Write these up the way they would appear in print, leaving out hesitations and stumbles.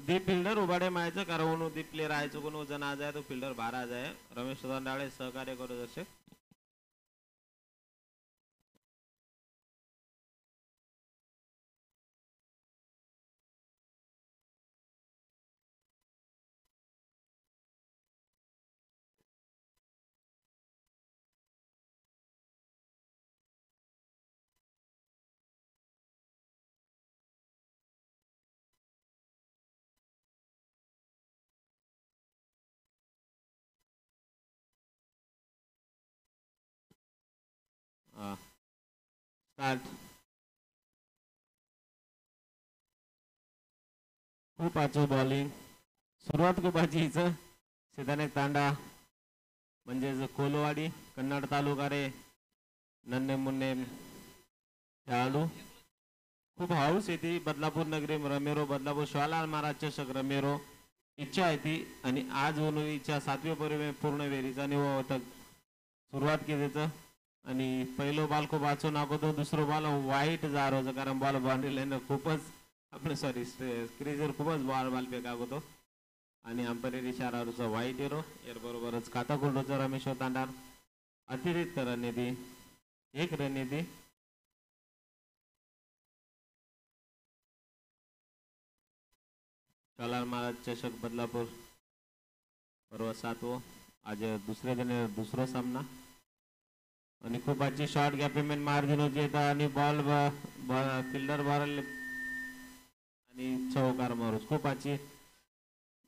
दीप fielder उभाडे मायचं कारण दीप player आहे कोण वजन आज आहे तो फिल्डर बारा आज आहे रमेश दांडाळे सहकार्य करू दर्शक स्टार्ट खूप आजू बॉलिंग सुरुवात खूप हिचं सिद्धाने तांडा म्हणजेच कोलवाडी कन्नड तालुका रे नन्ने मुन्ने खेळाडू खूप हाऊस येते बदलापूर नगरी रमेरो बदलापूर शिवालाल महाराज चषक रमेरो इच्छा आहे ती आणि आज होऊन इच्छा 7वी पूर्ण वेरीचा निवडक सुरुवात केली आणि पहिलो बॉल खूप वाचून नागवतो दुसरं बॉल वाईट जार होतं कारण बॉल बाउंड्री लाईन खूपच आपण सॉरी क्रीजर खूपच बॉल फेकागतो आणि अंपायर इशाराचा वाईट एरो बरोबरच खाता कुलडोचा रमेश्वर तांडार अतिरिक्त रणनीती 1 रणनीती कलाल महाराज चषक बदलापूर परवा 7वो आज दुसरा सामना आणि खूप आजची शॉर्ट गॅप पेमेंट मार्जिन होती आणि बॉल फिल्डर भरले आणि चौकार मारूच खूप आजची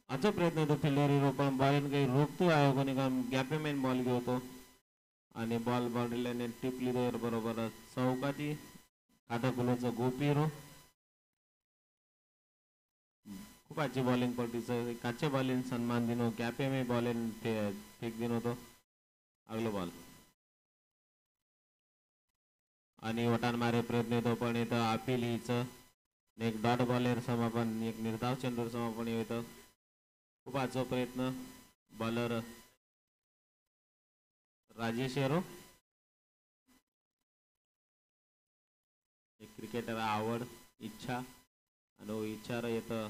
आजचा प्रयत्न होतो फिल्डर पण बॉलिंग काही रोखतो आहे कोणी गॅप पेमेंट बॉल घेतो आणि बॉल बाउंड्री लाईन टिपली तर बरोबर चौकाची खाता कुलोचं गोपीरो खूप आजची बॉलिंग पलटीचं काचे बॉलिंग सन्मान दिनो कॅपे में बॉलिंग फेक दिन होतो अगलो बॉल आणि वटान मारे प्रयत्न येतो पण इथं अपील हिचं एक डॉट बॉलर समापन एक निर्धाव चंद्र समापन येतं खूप आजचा प्रयत्न बॉलर राजेश येरो एक क्रिकेटर आवड इच्छा आणि इच्छा येतं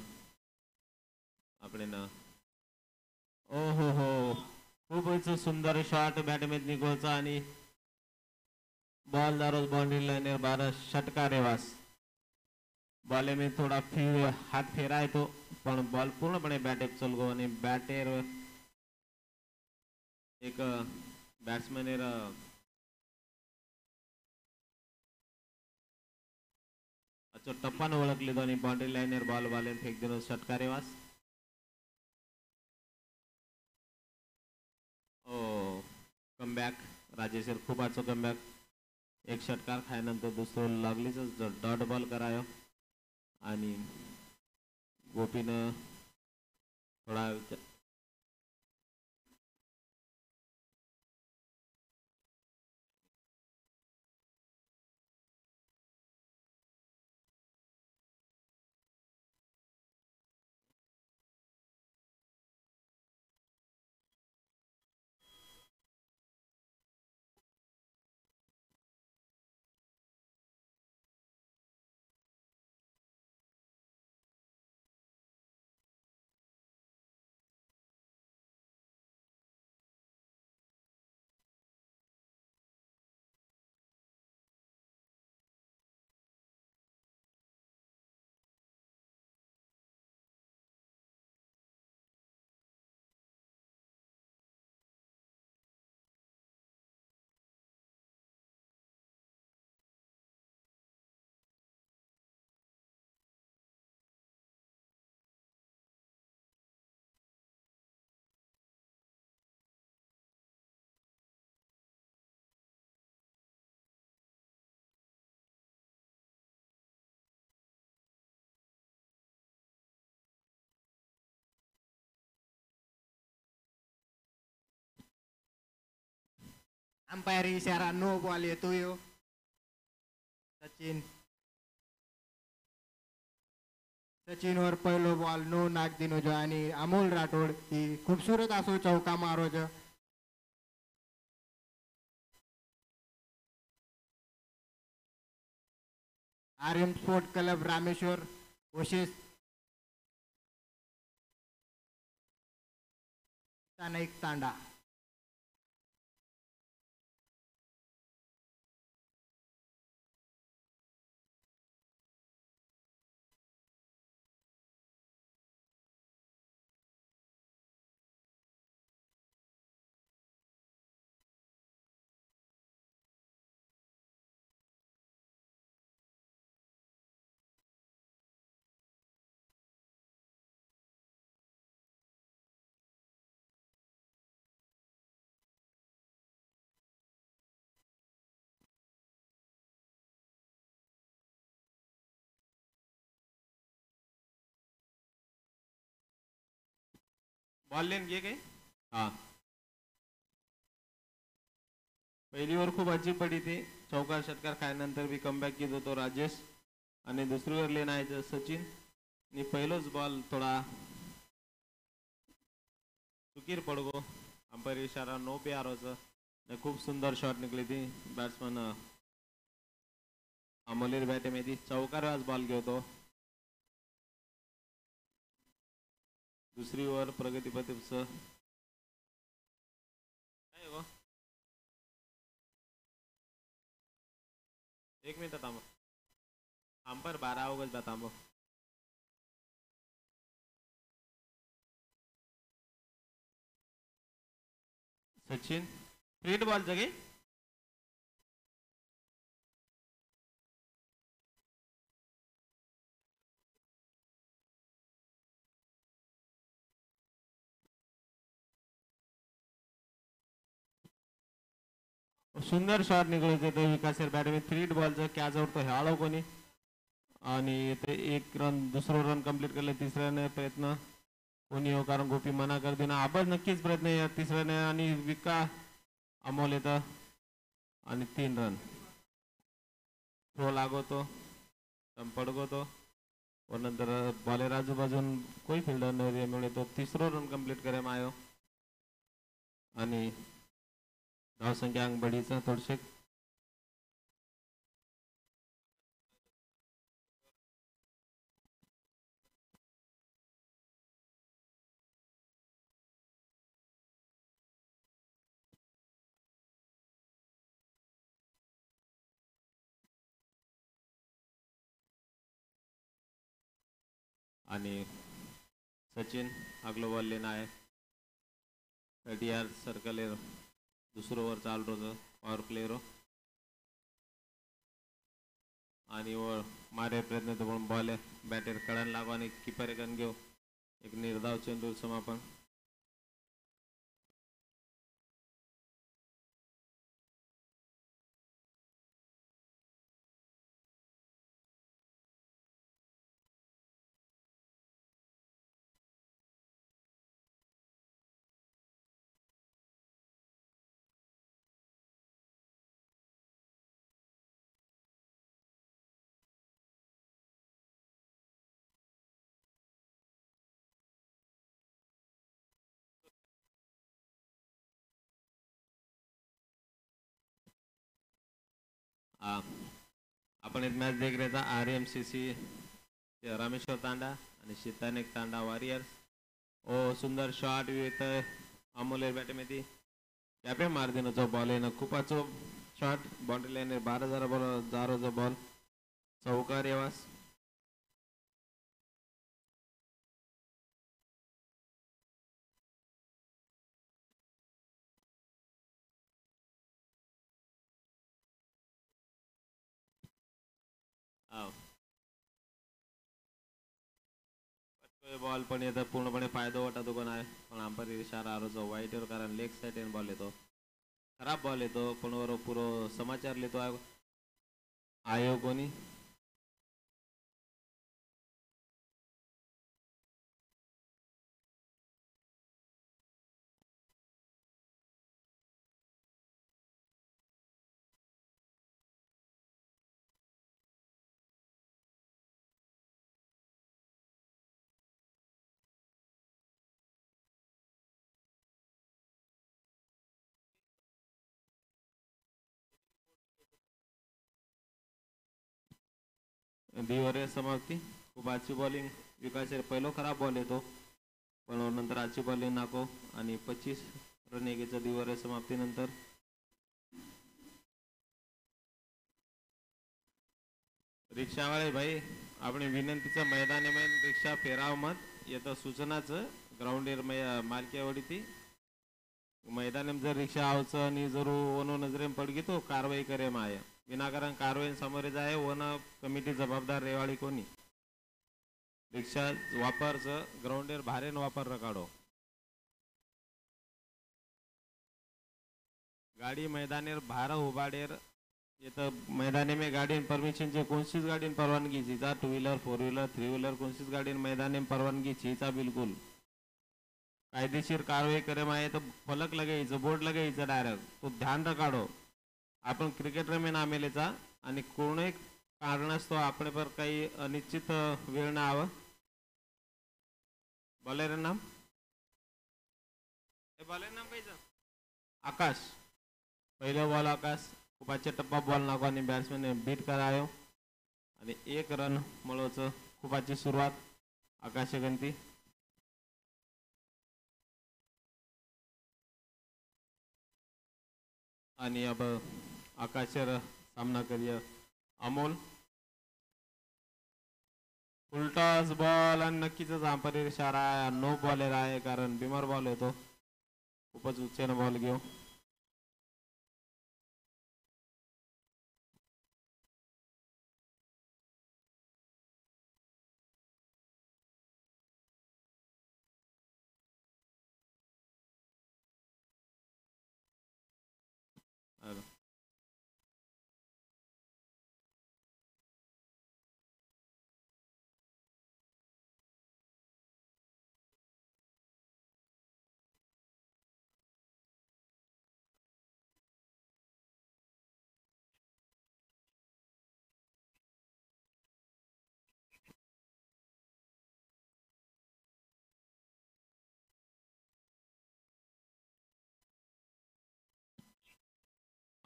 આપણે ના ओहो हो खूपच सुंदर शॉट बॅटमध्ये निघायचा आणि बॉल दररोज बाउंड्री लाईनवर 12 षटकार रेवास बॉल में थोडा हात फेराय तो पण बॉल पूर्णपणे बॅट चलगो आणि बॅटेर एक बॅट्समॅन अच्छा टप्पान ओळखले तो आणि बाउंड्री लाईनवर बॉल बॉलेन फेक दिनो षटकार रेवास कमबॅक राजेश्वर खूप आजचं कमबॅक एक षटकार खायनंतर दुसरं लागलीच डॉट बॉल करायो आणि गोपीनं थोडा अंपायर इशारा नो बॉल येतोय सचिनवर पहिलो बॉल नो नाक दिनोजो आणि अमोल राठोड ही खूबसूरत असो चौका मारोज Aryan sport club Rameshwar versus त्याने एक तांडा. बॉल लेन घे काही हा. पहिली ओव्हर खूप अजीब पडी ती. चौकार षटकार खायनंतर बी कमबॅक केलं होतो राजेश. आणि दुसरी ओव्हर लेन आहे सचिन. आणि पहिलोच बॉल थोडा चुकीर पडगो. अंपायर इशारा नो पे आरोचं. खूप सुंदर शॉट निघली ती. बॅट्समन अमोलेर बॅटेमध्ये चौकार आज बॉल घेतो. दुसरी ओव्हर प्रगतीपथच काय गो. एक मिनिट थांब. अंपायर 12 ऑगस्ट थांब. सचिन फ्रीट बॉल जगे. सुंदर शॉट निघाले ते विकासेर बॅटमध्ये. थ्रीट बॉलचं कॅच आउट तो ह्याळो कोणी. आणि ते एक रन दुसरं रन कंप्लीट केलं. तिसऱ्याने प्रयत्न कोणी हो कारण गोपी मना कर देणं. आबज नक्कीच प्रयत्न या तिसऱ्याने. आणि विका अमोल येतं. आणि 3 रन थ्रो लागवतो पडगवतो. व नंतर बॉलेर आजूबाजून कोई फिल्डर नाही मिळतो. तिसरं रन कंप्लीट करे मायो. आणि धावसंख्या अंक बढीचं थोडशे. आणि सचिन आगलो बॉल लेना आहे. 30 यार्ड सर्कल दुसरं ओव्हर चालू होतं पॉवर प्लेयर. आणि वर मारे प्रयत्न तो पण बॉल बॅटर कळण लागू आणि किपर गन घेऊ. एक निर्धाव चेंडू समापन. आपण एक मॅच देख रहे था RMCC रामेश्वर तांडा आणि शीतानेक तांडा वॉरियर्स. ओ सुंदर शॉट विथ अमोलेर बॅटमध्ये. कॅपे मार देण्याचा बॉल आहे ना खूपच शॉट. बाउंड्री लाईन 12 बॉल जारोचा बॉल चौकार येवास. बॉल पण येतं पूर्णपणे फायदा वाटतो कोण आहे. पण अंपायर इशारा आरोचा वाईटवर कारण लेग साईड बॉल येतो. खराब बॉल येतो पण वर पुरो समाचार लिहितो आयोग कोणी. दिवरे समाप्ती. खूप आजची बॉलिंग विकास पहिलो खराब बॉल येतो. पण नंतर आजची बॉलिंग नाको आणि 25 रन एकेच्या दिवारे समाप्तीनंतर रिक्षावाले भाई आपली विनंतीचं मैदानी रिक्षा फेराव मत येतं सूचनाचं ग्राउंड मालकीवडी ती मैदान जर रिक्षा आवचं आणि जर वनो नजरे पडगी तो कारवाई करे माय विनाकारण कारवाई समोर जाय वन कमिटी जबाबदार रेवाडी कोणी रिक्षा वापरचं ग्राउंडेर भारेन वापर रकाडो गाडी मैदानेर भार उभाडेर येतं मैदाने में गाडी परमिशन चे कोणतीच गाडी परवानगी चीचा 2 व्हीलर 4 व्हीलर 3 व्हीलर कोणतीच गाडी मैदाने परवानगी चीचा बिलकुल कायदेशीर कारवाई करे माये तो फलक लगायचं बोर्ड लगायचं डायरेक्ट तो ध्यान रखाडो आपण क्रिकेटर में नामेलेचा आणि कोणही कारणास्तव आपण पर काही अनिश्चित वेळ ना आव बॉलर नाम बॉलर नाम कायचं आकाश पहिला बॉल आकाश खूप अच्छा टप्पा बॉल नाको आणि बॅट्समॅन बीट करायो आणि 1 रन मिळवचं खूप अच्छी सुरुवात आकाश गंती आणि अब आकाशर सामना करिय अमोल उलटाच बॉल आणि नक्कीच अंपायर इशारा आहे नो बॉलर आहे कारण बिमार बॉल येतो खूपच उच्चेने बॉल घेऊ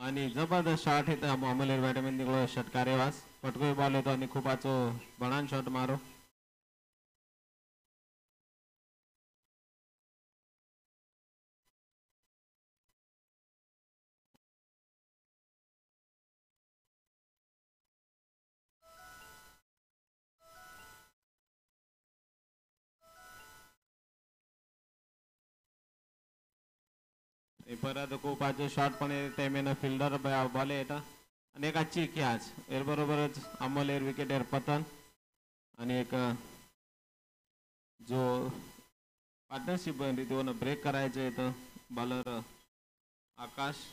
आणि जबरदस्त शॉट येतं अमोलेर बॅटमॅन निघलो षटकारे वास पटकोई बॉल येतो आणि खूप आचो बनान शॉट मारो परत खूप आचो शॉट पण टाइमेनं फिल्डर बॉल येतं आणि एक आजची कॅच एर बरोबरच अमोलेर विकेट एर पतन आणि एक जो पार्टनरशिप बनली तो ब्रेक करायचं येतं बॉलर आकाश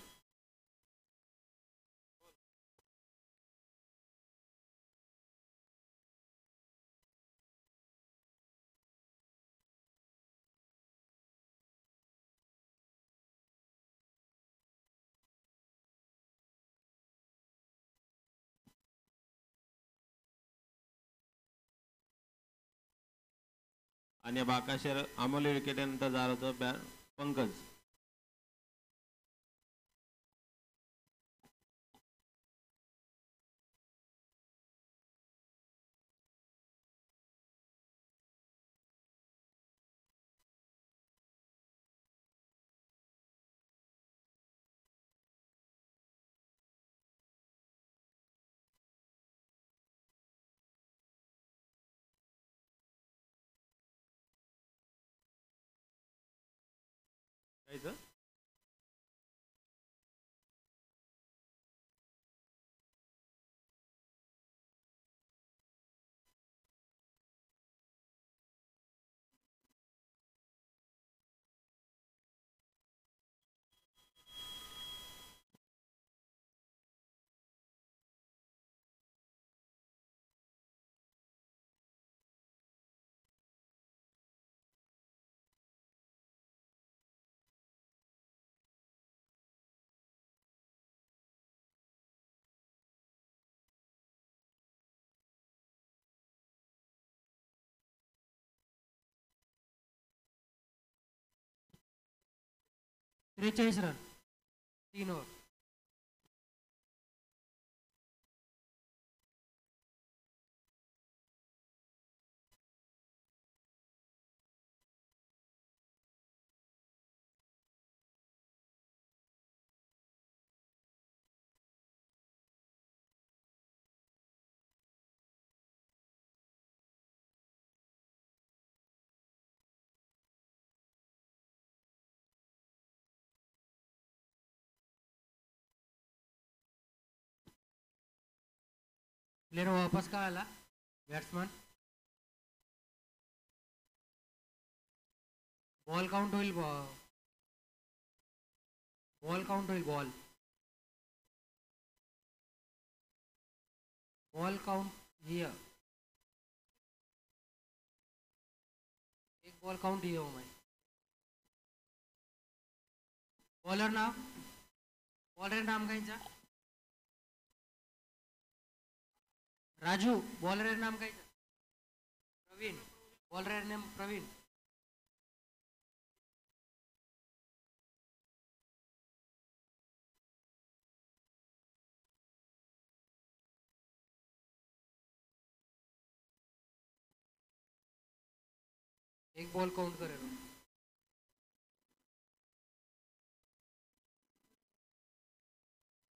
आणि आकाशर अमोले विकेट नंतर झालं होतं पंकज कायचं त्रेचाळीस रन 3 ओव्हर प्लेयर वापस का आला बॅट्समन. बॉल काउंट होईल. बॉल काउंट होईल. Ball count here. एक बॉल काउंट हियर हो माय. बॉलर नाव. बॉलर नाम कायचा. राजू. बॉलर नाम कायचा. प्रवीण. Bowler name Praveen. एक बॉल काउंट करेल.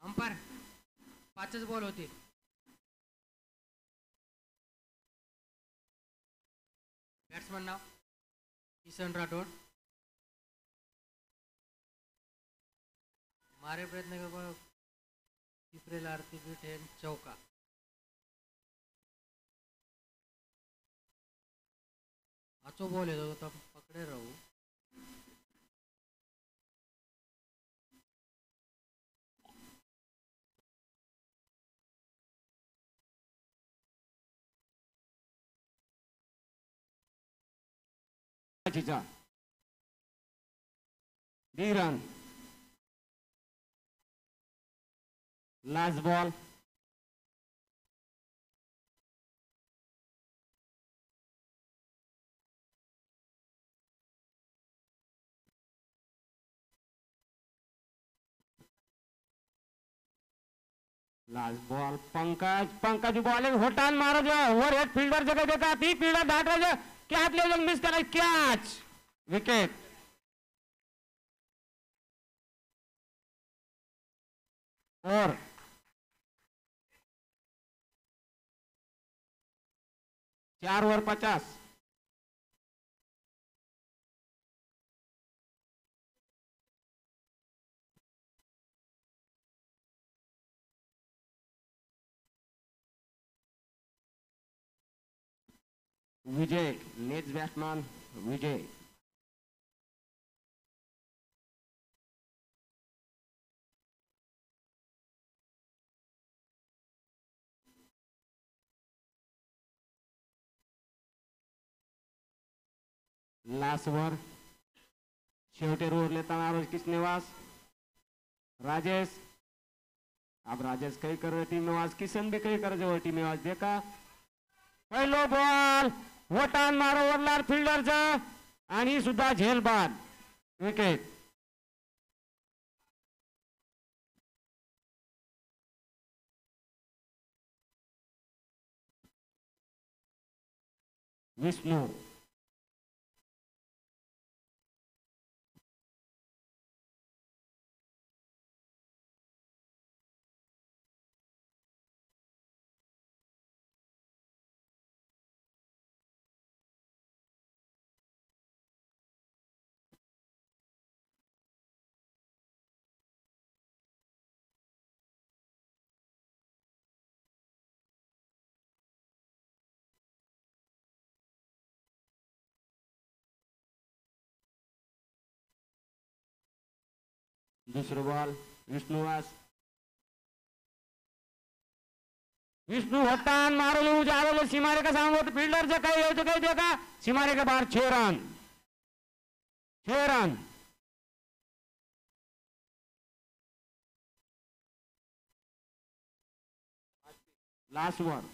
अंपायर 5च बॉल होते. बॅट्समन नाव किसन राठोड. मारे प्रयत्न कर. तिसरे आरती पीठ है चौका. आचो बॉल येतो तो पकडे राहू. Dheeran. Last ball. Last ball. Pankaj bowling होटान मारो जो ओव्हर हेड फील्डर जगह देखा ती फील्डर दाट जो कॅच ले मिस करा कॅच. विकेट. और 4 over 50. Vijay. Next batsman Vijay. Last over. शेवटे रोड लेता है किसने वास. राजेश. अब राजेश कई कर रहे टीम में वास. किशन भी कई कर जो टीम में वास देखा. पहिलो बॉल. वटान मारो वरलार फिल्डरचा आणि सुद्धा झेल बाद. विकेट. विष्णू. दूसरा बॉल. विष्णुवास. विष्णु हट्टान मारो जारो सीमारे का सामने फील्डर जो कहीं देखा सीमारे के बाहर 6 रन. 6 रन. Last over.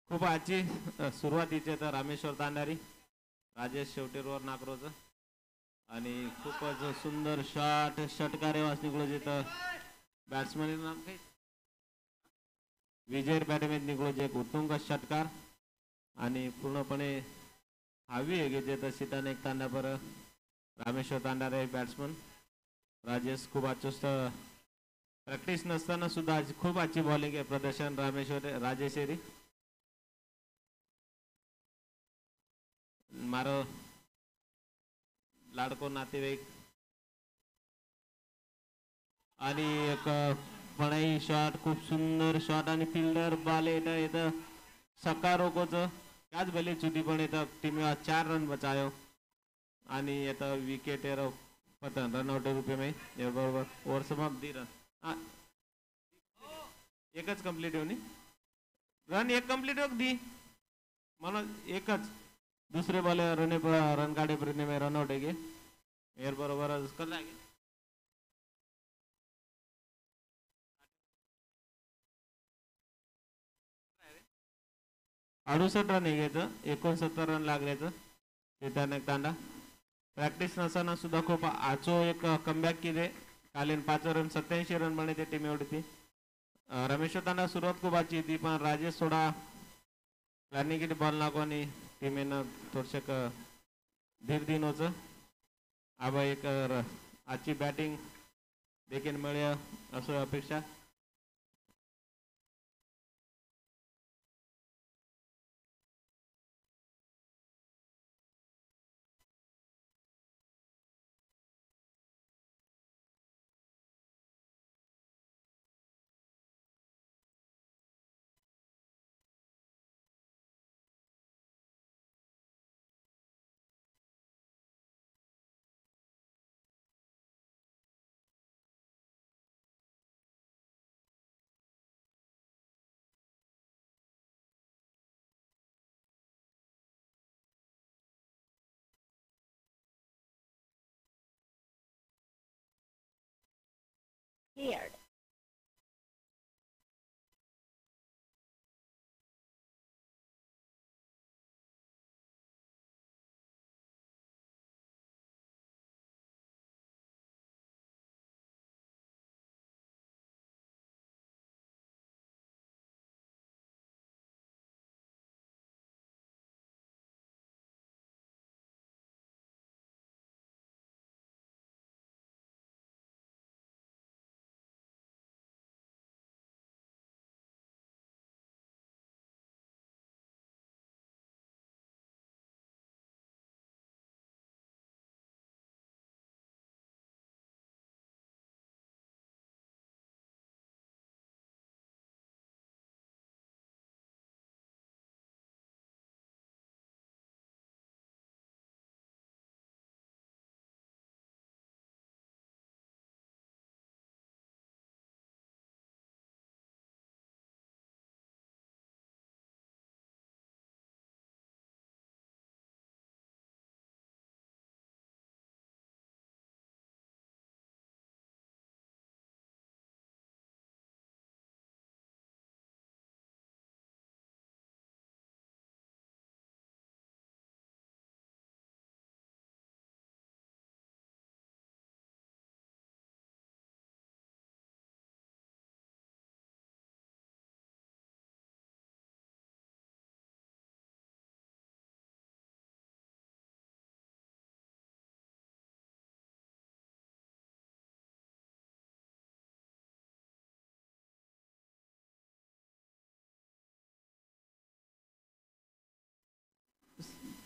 खूप आजची सुरुवातीचे तर रामेश्वर तांडारी राजेश शेवटेरवर नागरोचं आणि खूपच सुंदर शॉट षटकारे वाचनिकलो जिथं बॅट्समॅन नाम काही विजय बॅटमेत निघलो जे एक उत्तुंग षटकार आणि पूर्णपणे हवी आहे की जे तर सीताने एक तांडा पर रामेश्वर तांडारे बॅट्समन राजेश खूप चुस्त प्रॅक्टिस नसताना सुद्धा आज खूप आजची बॉलिंग आहे प्रदर्शन राजेश एरी मारो लाडको नातेवाईक आणि एक पणाई शॉट खूप सुंदर शॉट आणि फिल्डर बॉल येतं सका रोकोचं त्याच भले चुटी पण येतं टीम 4 रन बचायो आणि येतं विकेट पतन रनआउट रुपये में बरोबर ओव्हर समाप्त 2 रन एकच कंप्लीट होनी रन एक कंप्लीट हो दी म्हणून एकच दुसरे बॉल रन काढे पर्यंत में रनआउट आहे गे बरोबर कला 68 रन घ्यायचं 69 रन लागल्याचं ते त्याने तांडा प्रॅक्टिस नसताना सुद्धा खूप आचो एक कमबॅक केले कालीन 5 रन 87 रन बने ते टीम एवढी ती रमेश तांडा सुरुवात खूप आजची ती पण राजेश थोडा प्लॅनिंग किती बॉल लागो आणि टीमेनं थोडसं धीर दिन होतं आबा एक आजची बॅटिंग देखील मिळेल असं अपेक्षा Cleared.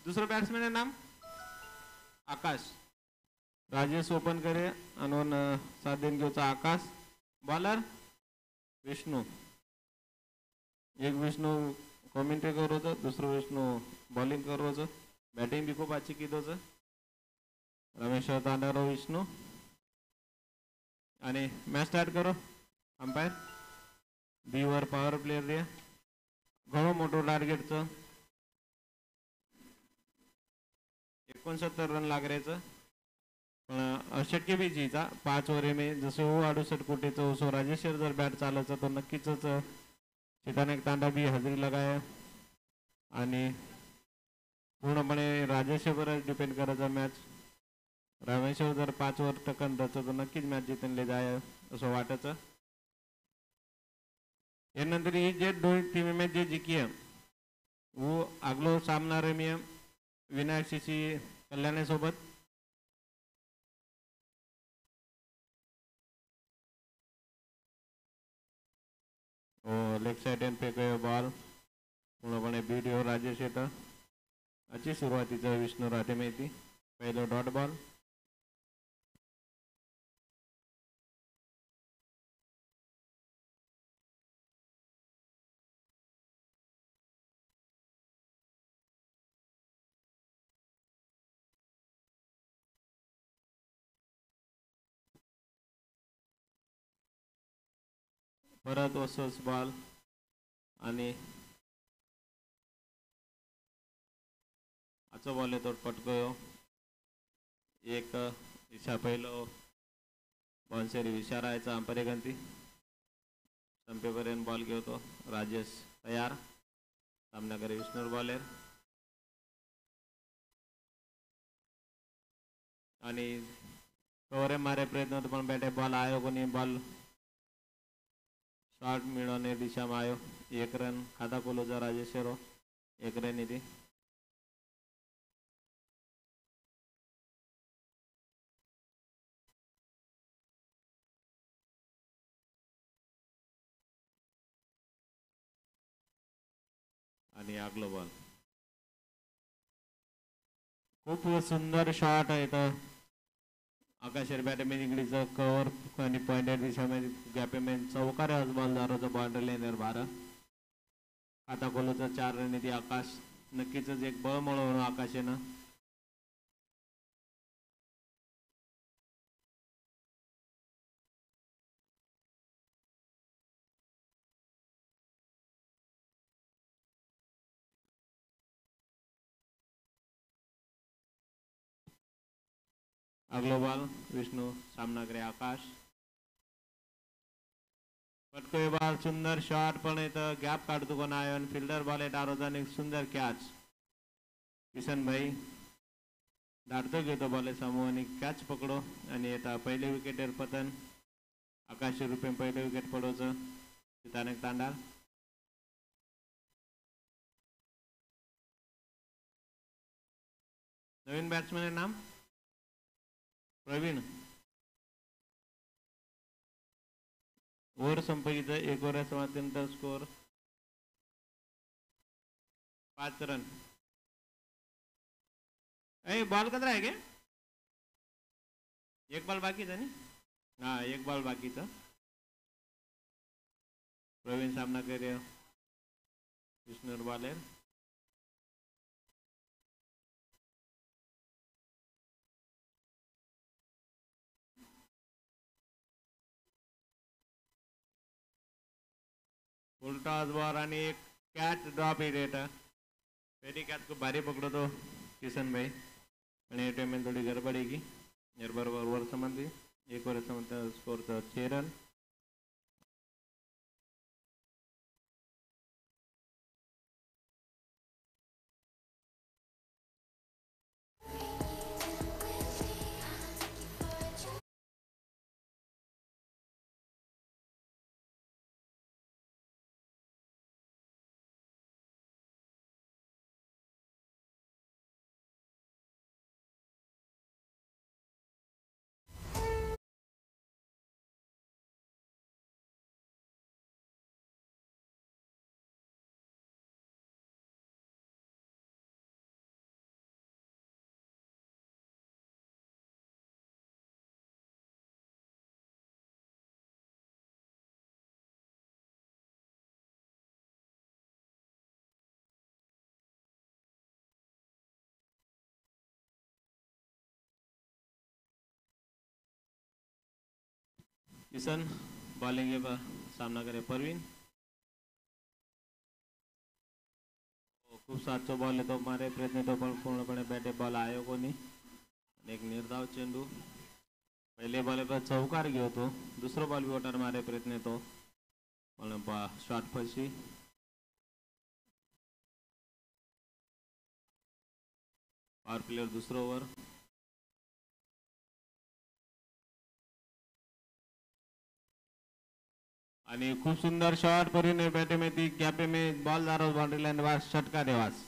दुसरं बॅट्समॅन आहे नाम आकाश राजेश ओपन करे आणि साथ देन घेऊचा आकाश बॉलर विष्णू एक विष्णू कॉमेंट्री करू होतं दुसरं विष्णू बॉलिंग करू होतं बॅटिंग बी खूप अच्छी कीध होतं रमेश्वर तांडाराव विष्णू आणि मॅच स्टार्ट करो अंपायर बी वर पॉवर प्लेयर दे घणो मोठो टार्गेटचं 69 रन लागरायचं पण अशक्य बी जीचा 5 ओव्हर में जसं 68 कोटीचं उसो राजेश्वर जर बॅट चालायचं तर नक्कीच सीताने एक तांडा बी हजेरी लगाया आणि पूर्णपणे राजेशवरच डिपेंड करायचा मॅच. रमेशवर जर 5 वर टक्कन रचतो तर नक्कीच मॅच जिंकले जाय असं वाटायचं. यानंतर ही जे 2 टीम मॅच जे जिंकी है वो अगलो सामना रमी विनायक सीसी कल्याण सोबत. लेग साइड फेक बॉल पूर्णपणे बीट हो राजेश येतं. अशी सुरुवातीचं विष्णू राठे माहिती पहिलं डॉट बॉल. परत वसस बॉल आणि आजचा बॉल येतो पटको एक दिशा पहिलं बॉलसेरी विचारायचा अंपायर गंती संपेपर्यंत बॉल घेतो. राजेश तयार सामनाकरी विष्णू बॉलर आणि कवरे मारे प्रयत्न होतो पण बॅटे बॉल आयो कोणी बॉल शॉट मिळवणे दिशाમાં આવ્યો. 1 રન ખાતા કોલોજા રાજેશ્વરો 1 રન હતી. आणि आगलो बॉल खूप सुंदर शॉट आहे तर आकाशर बॅटमॅन इंग्लिशचं कव्हर आणि पॉइंटेड दिशामध्ये गॅपमॅन चौकार बॉल दारोचा बॉर्डर लाईनर 12 आता कोलोचा 4 रन येते. आकाश नक्कीच एक बळ म्हणून आकाशेनं अगलो बॉल विष्णू सामना करे आकाश पटको बॉल सुंदर शॉट पण इथं गॅप काढतो कोण आहे फिल्डर बॉल आहे डारोजा एक सुंदर कॅच. किशन भाई धाडतो घेतो बॉल समूह आणि कॅच पकडो आणि आता पहिले विकेटवर पतन आकाश रुपये पहिले विकेट पडवचं तिथं तांडाल. नवीन बॅट्समॅन नाम प्रवीण. ओव्हर संपलीचं 1 ओव्हर अत्यंत स्कोर 5 रन. बॉल कदरा आहे के 1 बॉल बाकीचा नी हा 1 बॉल बाकीचा. प्रवीण सामना करे विष्णू बॉलर उल्टा बॉल आणि एक कॅच ड्रॉप येते. पहली कॅच को भारी पकडतो किशन भाई आणि या टाइम थोडी गडबड आहे की बरोबर वर संबंधी 1 ओव्हर संबंध स्कोर 6 रन. किशन बॉलिंग सामना करे परवीन. खूप सातचा बॉल येतो मारे प्रयत्न येतो पण पूर्णपणे बॅटे बॉल आयो कोणी. एक निर्धाव चेंडू पहिले बॉल पर चौकार घेतो दुसरा बॉल वोटर मारे प्रयत्न येतो पण शॉट फशी पॉवर प्लेयर दुसरं ओव्हर. आणि खूप सुंदर शॉट परिने बैटे में थी गैपे में बॉल दारो बाउंड्री लाइन वास षटका देवास.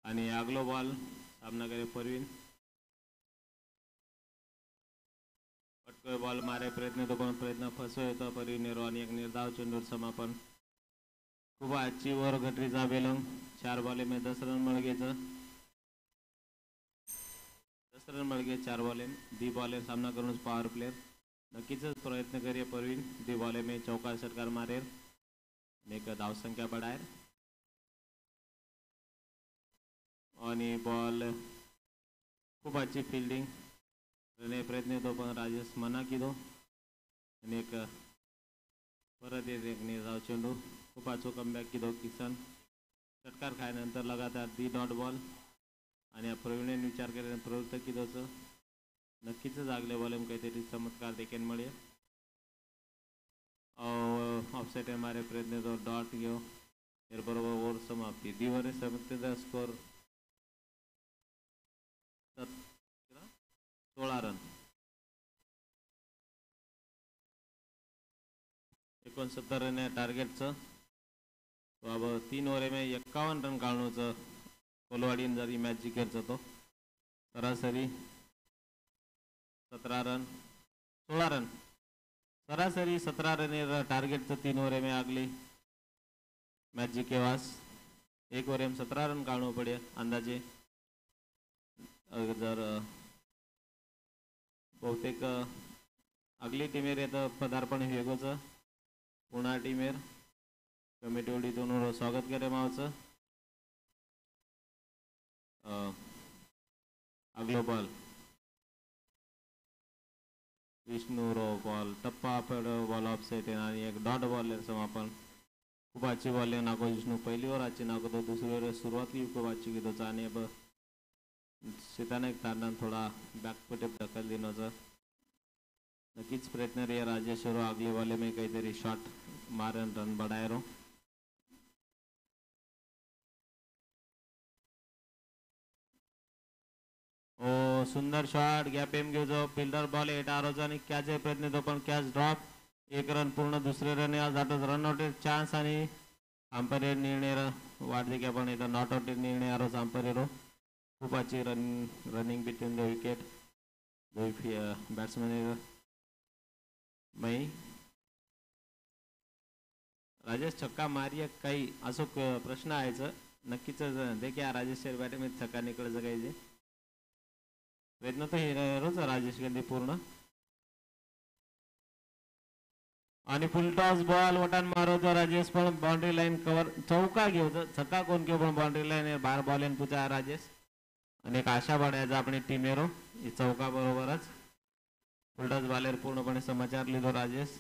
आणि आगलो बॉल सामना करे परवीन. पटकन बॉल मारे प्रयत्न तो पण प्रयत्न फसो येतो परवीन आणि एक निर्धाव चेंडूर समापन. खूप आजची वर गटरीचा बेलंग 4 बॉले में 10 रन मळगेचं 10 रन मळगे 4 बॉले दी बॉले सामना करून पॉवर प्लेयर नक्कीच प्रयत्न करिए परवीन. दी बॉले में चौका षटकार मारेर आणि एक धाव संख्या बढ़ाएर. आणि बॉल खूप अच्छी फील्डिंग प्रयत्न तो पण राजेश मना कीधो आणि एक परत एक निर्धाव चेंडू खूप आचो कमबॅक कीधो किसन. षटकार खायनंतर लगातार दी डॉट बॉल आणि प्रवीणने विचार केल्याने प्रवृत्त कीधोचं नक्कीच आगले बॉल काहीतरी चमत्कार देखील मिळेल. ऑफसाईड मारे प्रयत्न तो डॉट घेऊ बरोबर ओव्हर समाप्ती. दिवारे समाप्तीचा स्कोर 16 रन. 69 रन आहे टार्गेटचं. तो अब 3 ओव्हर में 51 रन काढण्याचं कोलवाडीने जरी मॅच जिंकायचं तो सरासरी 17 रन 16 रन सरासरी 17 रन टार्गेटचं 3 ओव्हर में आगली मॅच जिंकेवास 1 ओव्हर में 17 रन काढणं पडे अंदाजे. जर बहुतेक अगली टीमेर येतं पदार्पण वेगोचं पुन्हा टीमेर कमिटी ओडीतून स्वागत करे मावचं. अगलो बॉल विष्णू रो बॉल टप्पा बॉल ऑफ सेट आणि एक डॉट बॉल समापन. खूप अच्छी बॉल नाको विष्णू पहिली ओव्हर आजची नाको तो दुसरी ओव्हर सुरुवात की खूप अच्छी घेतो आणि अब शेताने एक तांडण थोडा बॅकफुटे ढकल देण्याचा नक्कीच प्रयत्न रे राजेश्वर आगले वाले में काहीतरी शॉट मारन रन बढ़ायरो. ओ सुंदर शॉट गॅप एम घेऊ जो फिल्डर बॉल एट आरोचा आणि कॅच प्रयत्न तो पण कॅच ड्रॉप. 1 रन पूर्ण. दुसरे रन आज रन आउट चान्स आणि अंपायर निर्णय वाट देखील पण इथं नॉट आउट निर्णय आरोच अंपायर. खूप अच्छी running between the wicket batsman मई राजेश छक्का मारिय काही असो प्रश्न आहेच नक्कीच देखील राजेश बॅटे मध्ये छक्का निकळ जगायचे प्रयत्न तर हे रोज राजेश गांधी पूर्ण. आणि फुल टॉस बॉल वटान मारवतो राजेश पण बाउंड्री लाईन कव्हर चौका घेऊ छक्का कोण घेऊ पण बाउंड्री लाईन 12 बॉल पुचा राजेश. आणि एक आशा बाळायचा आपली टीम एरो ही चौका बरोबरच फुलटॉस बालेर पूर्णपणे समाचार लिहितो राजेश.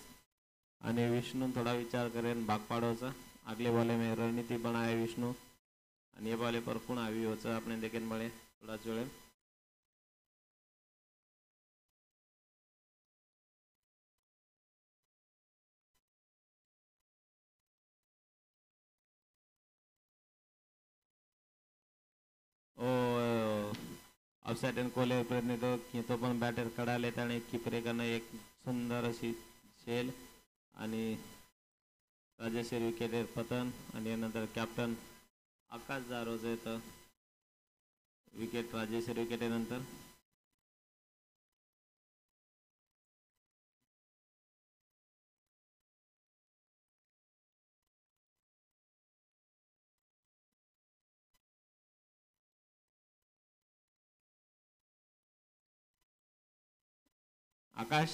आणि विष्णू थोडा विचार करेन भाग पाडवचा. आगले बॉले में रणनीति बनाए विष्णू आणि ये बॉले पर पुन्हा आवी होचं आपण देखील मिळे थोडाच वेळ. ऑफसाईड एंड कोले प्रयत्न तो पण बॅटर कडाले त्याने किपरेकडनं एक सुंदर अशी शेल आणि राजेश्वर विकेट पतन आणि नंतर कॅप्टन आकाश जारोज येतं विकेट राजेश्वर विकेट नंतर. आकाश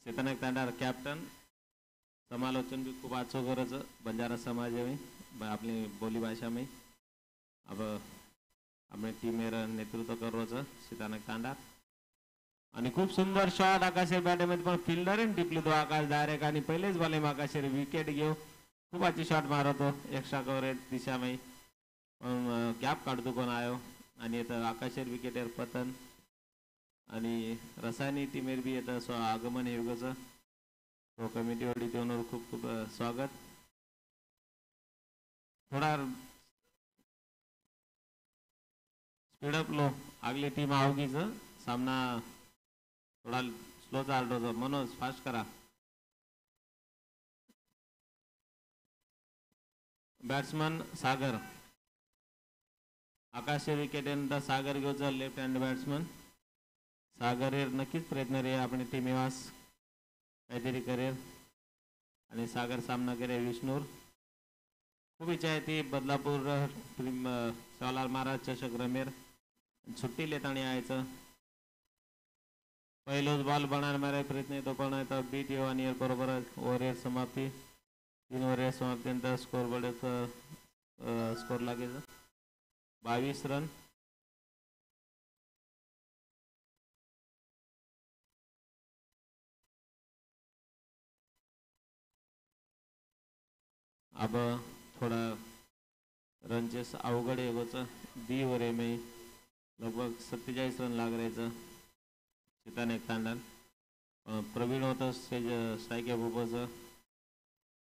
शेतनाक तांडार कॅप्टन समालोचन भी खूप आचो गरज बंजारा समाज में आपली बोली भाषा में अब अपने टीमेर नेतृत्व करोच शेतानाक तांडार. आणि खूप सुंदर शॉट आकाशेर बॅटमध्ये पण फिल्डरने टिपली तो आकाश डायरेक्ट आणि पहिलेच बॉले में आकाशेर विकेट घेऊ खूप अच्छी शॉट मारतो एक्स्ट्रा कव्हरेज दिशा में पण गॅप काढतो कोण आयो आणि येतं आकाशेर विकेटर पतन आणि रसायनी टीमेर बी येतं सो आगमन योगाचं तो कमिटी वडी देऊन खूप खूप स्वागत. थोडा स्पीडअप लो आगली टीम आवगीच सामना थोडा स्लो चालतो मनोज फास्ट करा. बॅट्समन सागर आकाश विकेट यंदा सागर घेऊचा लेफ्ट हँड बॅट्समन. सागर हे नक्कीच प्रयत्न रे आपली टीम वास काहीतरी करेल आणि सागर सामना करेल. विष्णूर खूप इच्छा आहे ती बदलापूर सालार महाराज चषक रमेर सुट्टी लेताना यायचं. पहिलोच बॉल बनार मारायचा प्रयत्न येतो पण आता बीट येऊ आणि बरोबर ओव्हर समाप्ती 3 ओव्हर समाप्तीनंतर स्कोर बोर्ड स्कोर लागेल 22 रन. अब थोड़ा रनचे अवघड आहे गोचं दी वरे मी लगभग 47 रन लाग राहायचं चितान एक तांडण प्रवीण होतं स्ट्राईक आहे भूपचं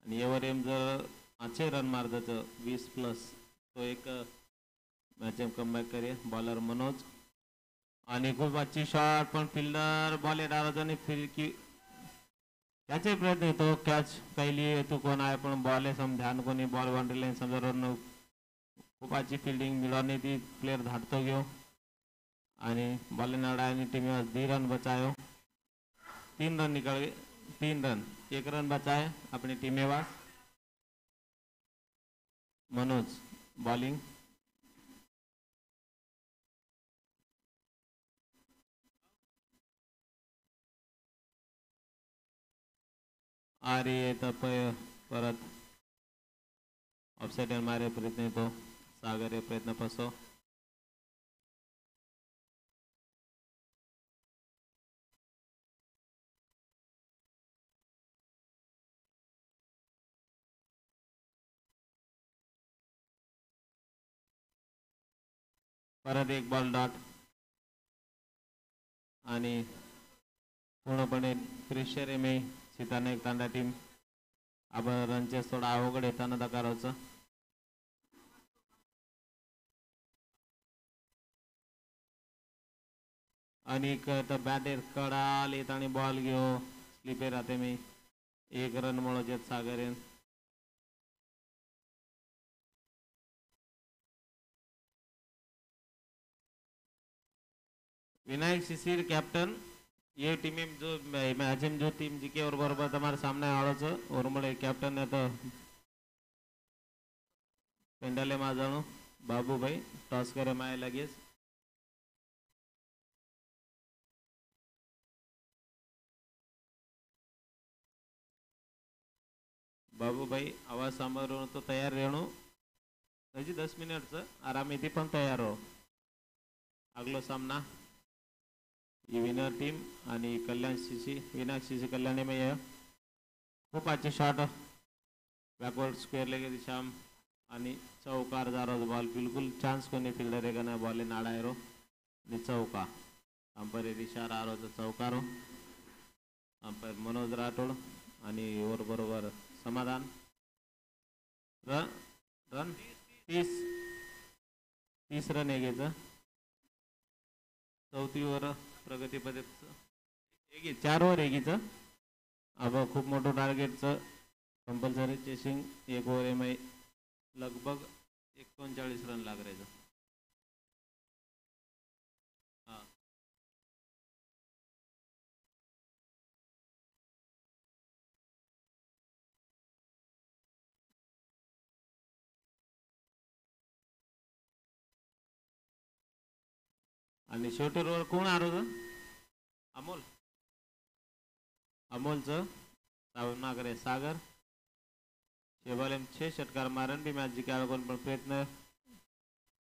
आणि यावर एम जर 8 रन मारतं 20+ तो एक मॅच कमबॅक करे. बॉलर मनोज आणि खूप अच्छी शॉट पण फिल्डर बॉल येणार आणि फिरकी त्याचे प्रयत्न येतो कॅच कैली तू कोण आहे पण बॉल आहे सम ध्यान कोणी बॉल बाउंड्री लाईन समजा रन खूप अच्छी फिल्डिंग मिळवणे ती प्लेयर धाडतो घेऊ आणि बॉल नाडा आणि टीम 2 रन बचायो. 3 रन निकल गए 3 रन 1 रन बचाए अपनी टीम वास. मनोज बॉलिंग आ रही है तब परत ऑफसाइड मारे प्रयत्न येतो सागर हे प्रयत्न फसो. परत एक बॉल डॉट आणि पूर्णपणे प्रेशर एमे सीताने एक तांडा टीम आपण रनचे थोडा अवघड येताना दकाराचं आणि बॅटर कडाल येत आणि बॉल घेऊ स्लिपे राहते मी 1 रन म्हणून सागर येन. विनायक शिशिर कैप्टन ये टीम में जो मैच में जो टीम जीके और बराबर तुम्हारे सामने आवाज और मुळे कैप्टन है तो पेंडले माजानो बाबू भाई टॉस करे माय लगेच. बाबू भाई आवाज सांभाळून तो तयार रेणू हजी 10 मिनिटचं आराम येते पण तयार हो. अगलो सामना ये विनर टीम आणि कल्याण सीसी विनायक सीसी कल्याण में यह खूप अच्छे शॉट बॅकवर्ड स्क्वेअर लेके दिशा आणि चौकार जारो बॉल बिल्कुल चान्स कोणी फील्डर आहे का नाही बॉल नाडा आहे रो आणि चौका अंपायर इशारा आ रो चौकारो अंपायर मनोज राठोड आणि ओव्हर बरोबर समाधान. रन रन 30 रन आहे घ्यायचं 4थी ओव्हर प्रगतीपदे 4 ओव्हर एकीचं अब खूप मोठं टार्गेटचं कंपल्सरी चेसिंग 1 ओव्हर एम आय लगभग 39 रन लाग राहायचं. हां आणि शेवटी रोल कोण आरो अमोल अमोलचं सामना करे सागर शेवाले 6 षटकार मारण बी मॅच जिंकायला कोण पण प्रयत्न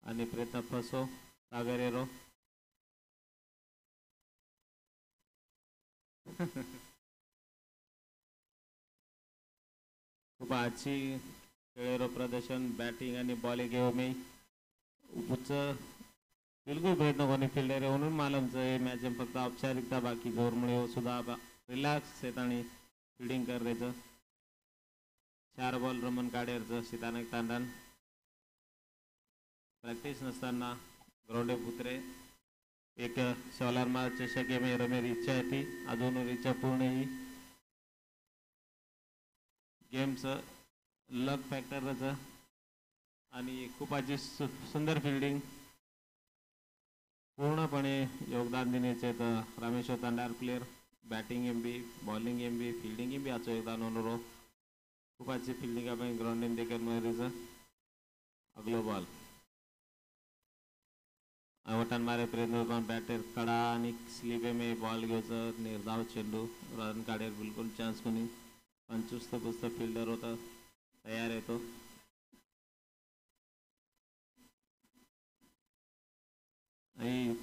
आणि प्रयत्न फसो सागर एरो. खूप अच्छी खेळेरो प्रदर्शन बॅटिंग आणि बॉलिंग घेऊ मी उच्च बिलकुल प्रयत्न कोणी फिल्डर म्हणून मालमचं हे मॅच फक्त औपचारिकता बाकी जोरमुळे सुद्धा रिलॅक्स येत आणि फिल्डिंग करायचं 4 बॉल रमन काढायचं सीतानाक तांडण प्रॅक्टिस नसताना ग्राउंडे पुत्रे एक शवलार मा चषक मे रमेर इच्छा आहे ती अजून इच्छा पूर्ण ही गेमचं लक फॅक्टरच आणि खूप अशी सुंदर फिल्डिंग पूर्णपणे योगदान देण्याचे तर रामेश्वर तांडार प्लेयर बॅटिंग एमबी बॉलिंग एमबी फिल्डिंग एमबी आजचं योगदान होणार खूप अशी फिल्डिंग आपण ग्राउंड देखील मरीचं अगलो बॉल आवटान मारे प्रयत्न बॅटर कडा आणि स्लीपे में बॉल घ्यायचं निर्धाव चेंडू रन काढेल बिलकुल चान्स कोणी पण चुस्त पुस्त फिल्डर होता तयार येतो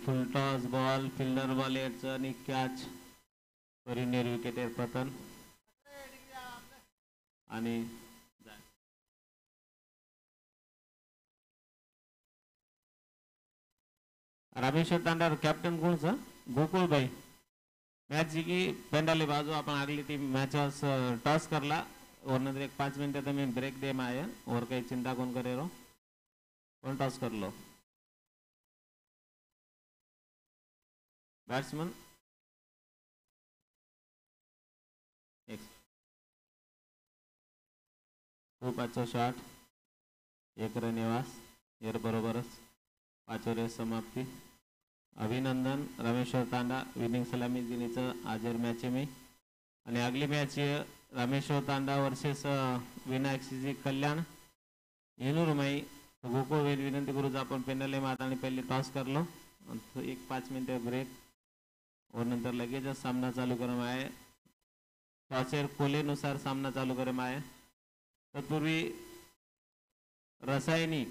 फुल टॉस बॉल फिल्डर बॉल यायचं आणि कॅच परिनेर विकेट पतन आणि रामेश्वर तांडार कॅप्टन कोण सा गोकुळ भाई मैच जी की पेंडाली बाजू अपन अगली टीम मैच टॉस करला और नंतर एक 5 मिनट तो मैं ब्रेक दे में आया और कहीं चिंता कौन करे रो कौन टॉस कर लो बैट्समैन खूप अच्छा शॉट 1 रन निवास यर बरोबरच 5 ओव्हर समाप्ती अभिनंदन रामेश्वर तांडा विनिंग सलामी दिनीचं आजर मॅच में आणि अगली मॅच रामेश्वर तांडा वर्सेस विनायक सीजी कल्याण येनूर माई गोकुळ वेल विनंती करू आपण पेनले मात आणि पहिले टॉस करलो एक 5 मिनिट ब्रेक और नंतर लगेचच सामना चालू करम आहे टॉसर कोलेनुसार सामना चालू करम आहे तत्पूर्वी रसायनी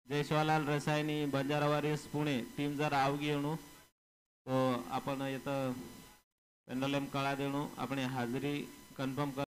जयश्वालाल रसायनी बंजारा वॉरियर्स पुणे टीम जर आवगी येणू तो आपण येतं पेंडोलम कळा देणू आपण हाजरी कन्फर्म कर